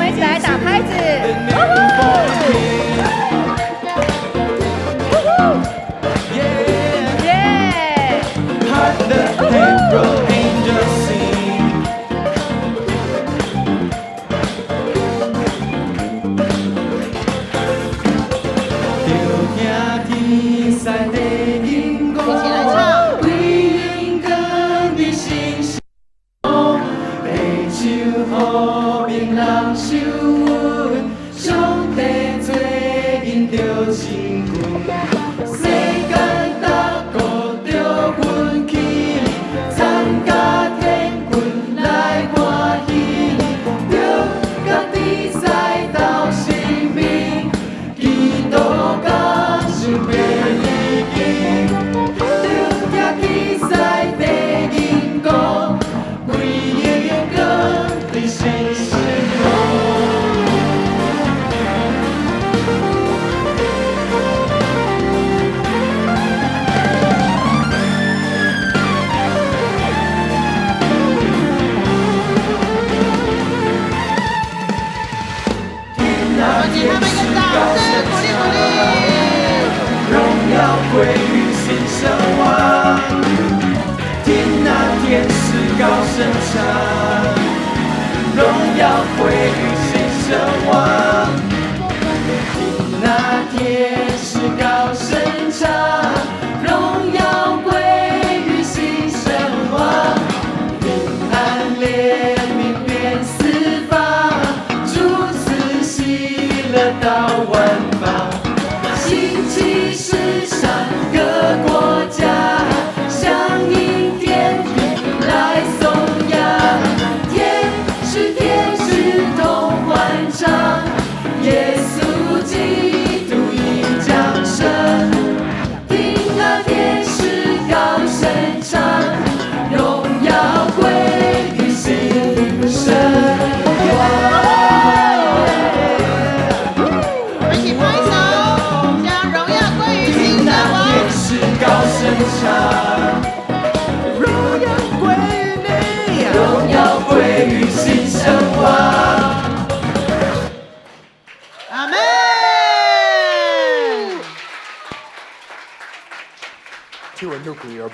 一起来打拍子。归于新生王，听那天使高声唱，荣耀归于新生王，听那天使高声唱，荣耀归于新生王，平安怜悯遍四方，主赐喜乐到万方，兴起世上各国家，响应天地来颂扬，天使同欢唱，耶稣基督已降生，听那天使高声唱，荣耀归于新生王。一起拍手，将荣耀归于新生王。高声唱，荣耀归于你，荣耀归于新生王。阿门。听闻就可以了。